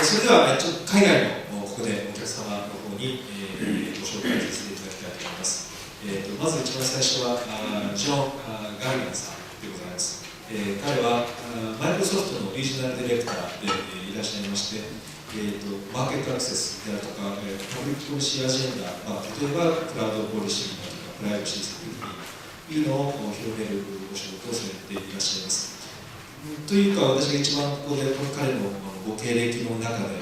それではちょっと海外のここでお客様の方に、ご紹介させていただきたいと思います。まず一番最初はジョン・ガリガンさんでございます。彼はマイクロソフトのリージョナルディレクターでいらっしゃいまして、マーケットアクセスであるとか、パブリックポリシーアジェンダ、例えばクラウドポリシーだとか、プライバシーセキュリティというのを広めるお仕事をされていらっしゃいます。というか、私が一番ここで彼のご経歴の中で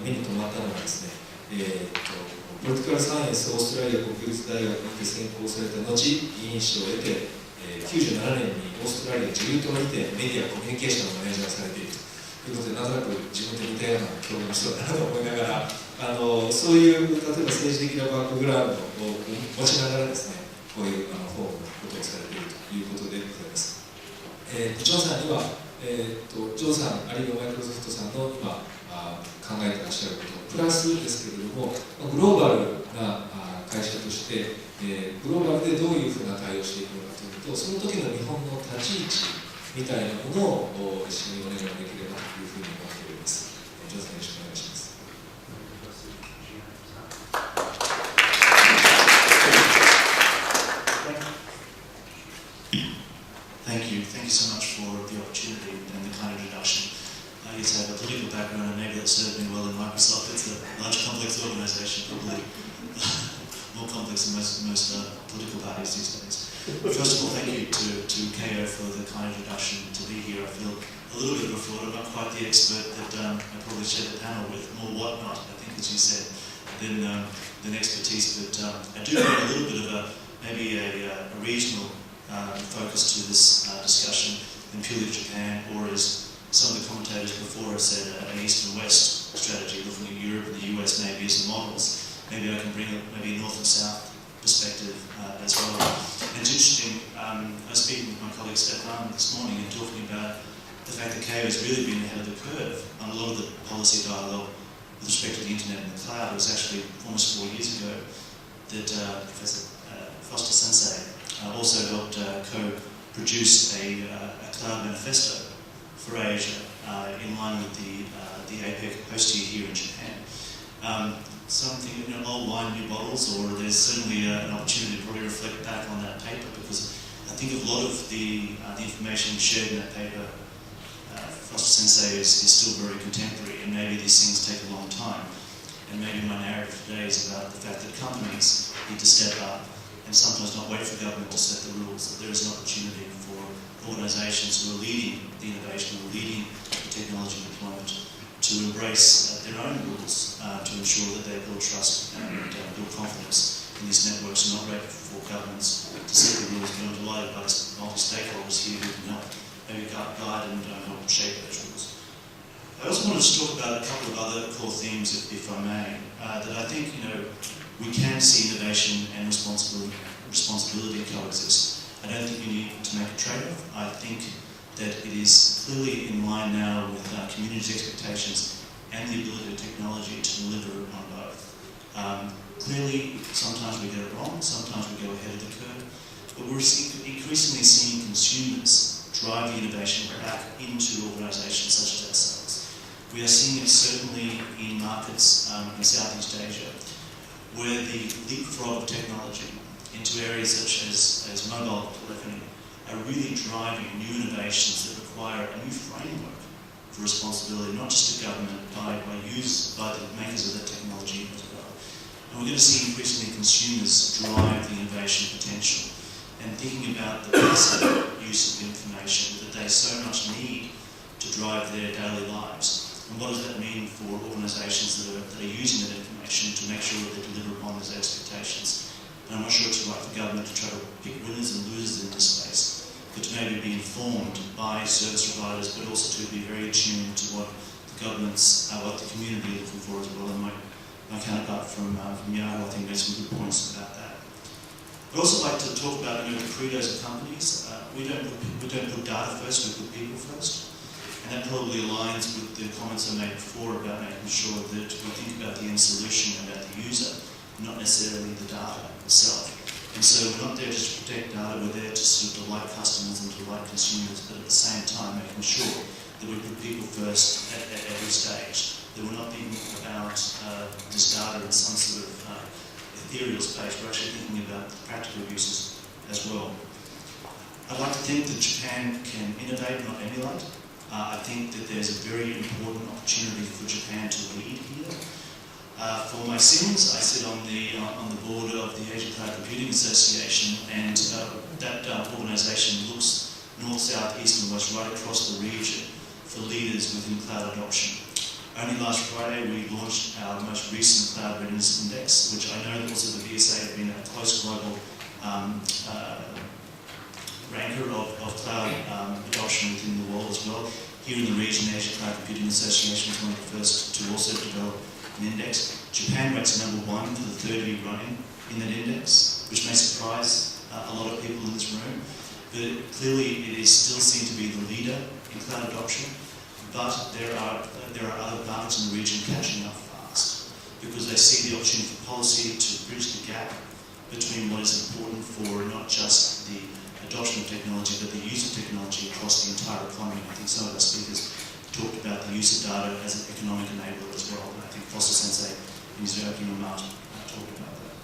目に留まったのはですね、ポリティカルサイエンスオーストラリア国立大学に専攻された後、委員賞を得て、97年にオーストラリア自由党にてメディアコミュニケーションのマネージャーをされているということで、なんとなく自分と似たような境遇の人だなと思いながら、そういう例えば政治的なバックグラウンドを持ちながらですね、こういう方のことをされているということでございます。ジョンさんには、ジョンさんあるいはマイクロソフトさんの今考えてらっしゃることプラスですけれども、グローバルな会社として、グローバルでどういうふうな対応をしていくのかというと、その時の日本の立ち位置みたいなものを一緒にお願いできればというふうに思っております。ジョンさんよろしくお願いします。Thank you so much for the opportunity and the kind introduction. I guess I have a political background and maybe that served me well in Microsoft. It's a large complex organisation, probably more complex than most political parties these days. First of all, thank you to KO for the kind introduction to be here. I feel a little bit of a fraud. I'm not quite the expert that I probably share the panel with, more whatnot, I think as you said, than expertise, but I do have a little bit of maybe a regional focus to this discussion than purely Japan, or as some of the commentators before have said, an East and West strategy, looking at Europe and the US maybe as the models. Maybe I can bring maybe a North and South perspective as well. And it's interesting, I was speaking with my colleague Stefan this morning and talking about the fact that KO has really been ahead of the curve on a lot of the policy dialogue with respect to the internet and the cloud. It was actually almost 4 years ago that Professor Foster Sensei also helped co-produce a cloud manifesto for Asia in line with the APEC host year here in Japan. Something, old wine, new bottles, or there's certainly an opportunity to probably reflect back on that paper, because I think a lot of the information shared in that paper, Foster Sensei is still very contemporary, and maybe these things take a long time. And maybe my narrative today is about the fact that companies need to step up and sometimes not wait for government to set the rules, that there is an opportunity for organisations who are leading the innovation, who are leading the technology deployment, to embrace their own rules to ensure that they build trust and build confidence in these networks, and not wait for governments to set the rules. But I'm delighted by multi-stakeholders here who can help maybe guide and help shape those rules. I also wanted to talk about a couple of other core themes, if I may, that I think we can see innovation and responsibility coexist. I don't think you need to make a trade-off. I think that it is clearly in line now with community's expectations and the ability of technology to deliver on both. Clearly, sometimes we get it wrong, sometimes we go ahead of the curve, but we're increasingly seeing consumers drive the innovation back into organisations such as ourselves. We are seeing it certainly in markets in Southeast Asia, where the leapfrog of technology into areas such as mobile telephony are really driving new innovations that require a new framework for responsibility, not just to government, by the makers of that technology as well. And we're going to see increasingly consumers drive the innovation potential, and thinking about the passive use of information that they so much need to drive their daily lives. And what does that mean for organisations that are using that information to make sure that they deliver upon those expectations? And I'm not sure it's right for government to try to pick winners and losers in this space, but to maybe be informed by service providers, but also to be very attuned to what the governments, what the community are looking for as well. And my counterpart from Yahoo, I think, made some good points about that. I'd also like to talk about the credos of companies. We don't put data first, we put people first. And that probably aligns with the comments I made before about making sure that we think about the end solution, about the user, not necessarily the data itself. And so we're not there just to protect data, we're there to sort of delight customers and delight consumers, but at the same time making sure that we put people first at every stage. that we're not thinking about this data in some sort of ethereal space. We're actually thinking about the practical uses as well. I'd like to think that Japan can innovate, not emulate. I think that there's a very important opportunity for Japan to lead here. For my sins, I sit on the board of the Asia Cloud Computing Association, and that organisation looks north, south, east and west right across the region for leaders within cloud adoption. Only last Friday we launched our most recent Cloud Readiness Index, which I know that also the VSA have been a close global ranker of cloud adoption within the world as well. Here in the region, the Asia Cloud Computing Association was one of the first to also develop an index. Japan ranks #1 for the third year running in that index, which may surprise a lot of people in this room, but clearly it is still seen to be the leader in cloud adoption, but there are other markets in the region catching up fast because they see the opportunity for policy to bridge the gap between what is important for not just the adoption of technology, but the use of technology across the entire economy. I think some of our speakers talked about the use of data as an economic enabler as well, and I think Foster Sensei in his opening remarks talked about that.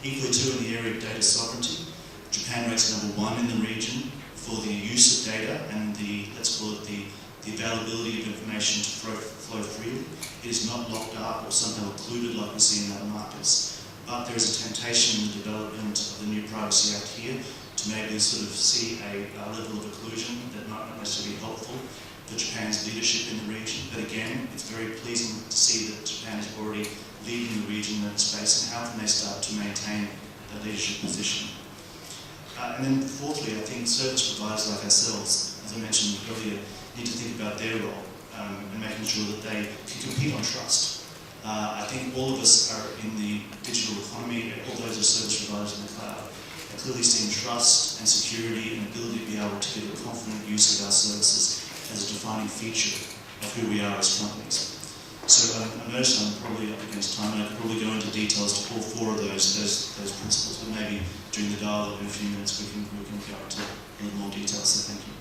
Equally too, in the area of data sovereignty, Japan ranks #1 in the region for the use of data and the, let's call it the availability of information to flow freely. It is not locked up or somehow occluded like we see in other markets, but there is a temptation in the development of the new Privacy Act here to maybe sort of see a level of occlusion that might not necessarily be helpful for Japan's leadership in the region. But again, it's very pleasing to see that Japan is already leading the region in that space, and how can they start to maintain that leadership position? And then fourthly, I think service providers like ourselves, as I mentioned earlier, need to think about their role and making sure that they can compete on trust. I think all of us are in the digital economy, all those are service providers in the cloud, are clearly seeing trust and security and ability to be able to get a confident use of our services as a defining feature of who we are as companies. So I notice I'm probably up against time, and I could probably go into details to all four of those principles, but maybe during the dialogue in a few minutes we can go into a little more detail, so thank you.